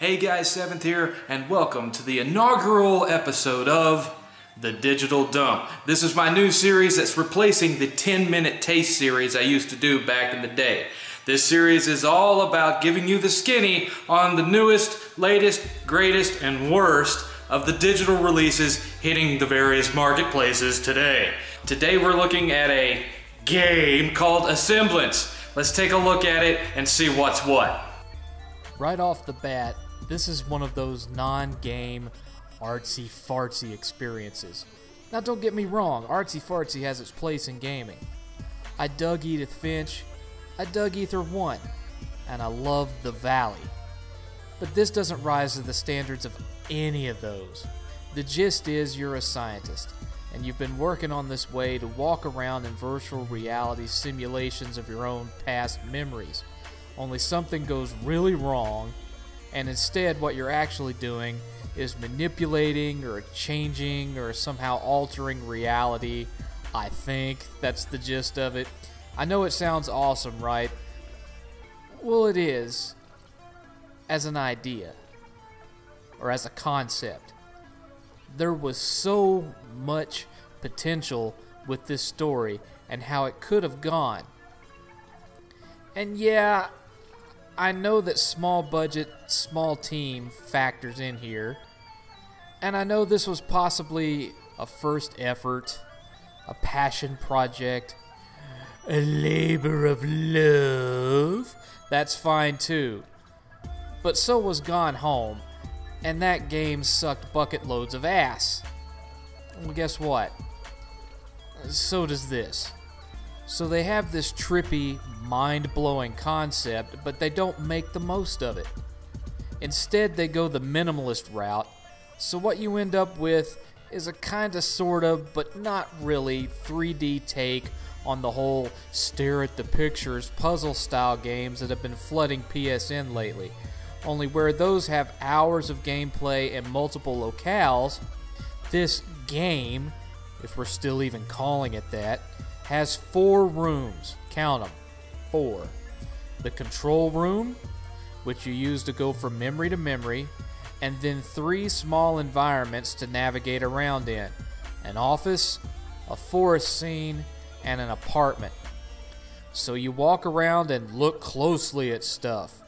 Hey guys, 7th here, and welcome to the inaugural episode of The Digital Dump. This is my new series that's replacing the 10-minute taste series I used to do back in the day. This series is all about giving you the skinny on the newest, latest, greatest, and worst of the digital releases hitting the various marketplaces today. Today we're looking at a game called Asemblance. Let's take a look at it and see what's what. Right off the bat, this is one of those non-game artsy-fartsy experiences. Now don't get me wrong, artsy-fartsy has its place in gaming. I dug Edith Finch, I dug Ether 1, and I loved The Valley. But this doesn't rise to the standards of any of those. The gist is you're a scientist, and you've been working on this way to walk around in virtual reality simulations of your own past memories. Only something goes really wrong, and instead what you're actually doing is manipulating or changing or somehow altering reality. I think that's the gist of it. I know it sounds awesome, right? Well, it is, as an idea, or as a concept. There was so much potential with this story and how it could have gone. And yeah, I know that small budget, small team factors in here. And I know this was possibly a first effort, a passion project, a labor of love. That's fine too. But so was Gone Home, and that game sucked bucket loads of ass. Well, guess what? So does this. So they have this trippy, mind-blowing concept, but they don't make the most of it. Instead, they go the minimalist route, so what you end up with is a kinda, sorta, but not really 3D take on the whole stare at the pictures puzzle-style games that have been flooding PSN lately. Only where those have hours of gameplay and multiple locales, this game, if we're still even calling it that, has 4 rooms. Count them. 4. The control room, which you use to go from memory to memory, and then 3 small environments to navigate around in. An office, a forest scene, and an apartment. So you walk around and look closely at stuff.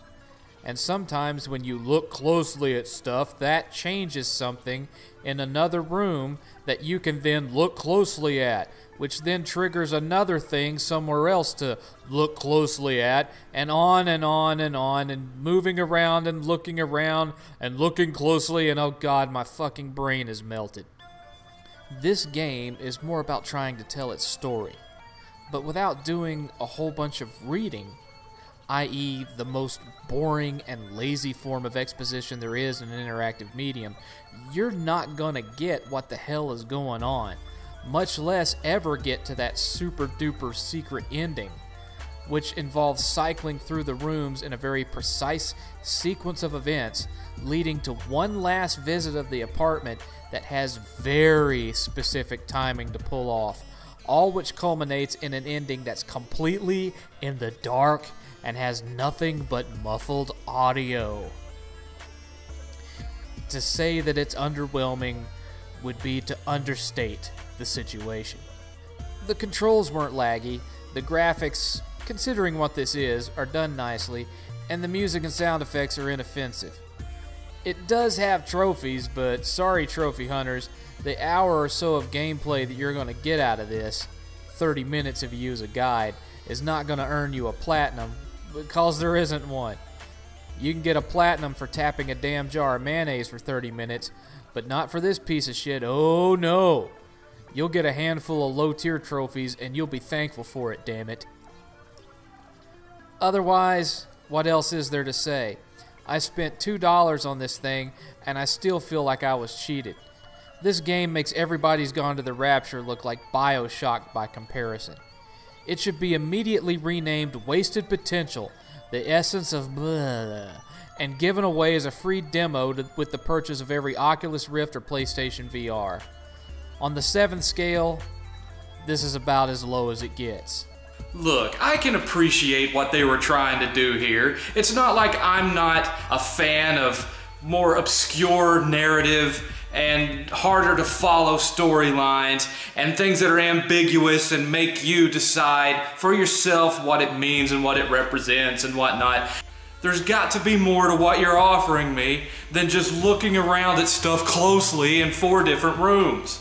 And sometimes when you look closely at stuff, that changes something in another room that you can then look closely at, which then triggers another thing somewhere else to look closely at, and on and on and on, and moving around and looking closely, and oh god, my fucking brain is melted. This game is more about trying to tell its story, but without doing a whole bunch of reading, i.e. the most boring and lazy form of exposition there is in an interactive medium. You're not gonna get what the hell is going on, much less ever get to that super duper secret ending, which involves cycling through the rooms in a very precise sequence of events, leading to one last visit of the apartment that has very specific timing to pull off, all which culminates in an ending that's completely in the dark and has nothing but muffled audio. To say that it's underwhelming would be to understate the situation. The controls weren't laggy, the graphics, considering what this is, are done nicely, and the music and sound effects are inoffensive. It does have trophies, but sorry trophy hunters, the hour or so of gameplay that you're going to get out of this, 30 minutes if you use a guide, is not going to earn you a platinum, because there isn't one. You can get a platinum for tapping a damn jar of mayonnaise for 30 minutes, but not for this piece of shit. Oh no! You'll get a handful of low-tier trophies, and you'll be thankful for it, damn it. Otherwise, what else is there to say? I spent $2 on this thing, and I still feel like I was cheated. This game makes Everybody's Gone to the Rapture look like BioShock by comparison. It should be immediately renamed Wasted Potential, the essence of blah, and given away as a free demo with the purchase of every Oculus Rift or PlayStation VR. On the 7th scale, this is about as low as it gets. Look, I can appreciate what they were trying to do here. It's not like I'm not a fan of more obscure narrative and harder to follow storylines and things that are ambiguous and make you decide for yourself what it means and what it represents and whatnot. There's got to be more to what you're offering me than just looking around at stuff closely in 4 different rooms.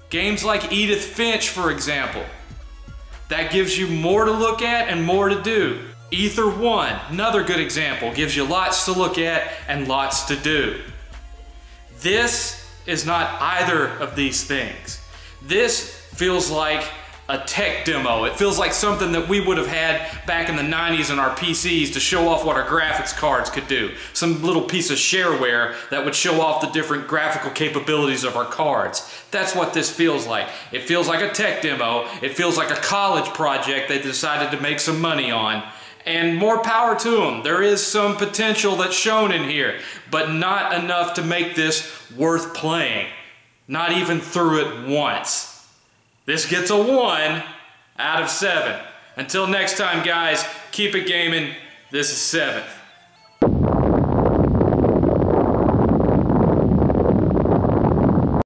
Games like Edith Finch, for example, that gives you more to look at and more to do. Ether 1, another good example, gives you lots to look at and lots to do. This is not either of these things. This feels like a tech demo. It feels like something that we would have had back in the 90s on our PCs to show off what our graphics cards could do. Some little piece of shareware that would show off the different graphical capabilities of our cards. That's what this feels like. It feels like a tech demo. It feels like a college project they decided to make some money on. And more power to them. There is some potential that's shown in here, but not enough to make this worth playing. Not even through it once. This gets a 1 out of 7. Until next time, guys, keep it gaming. This is 7th.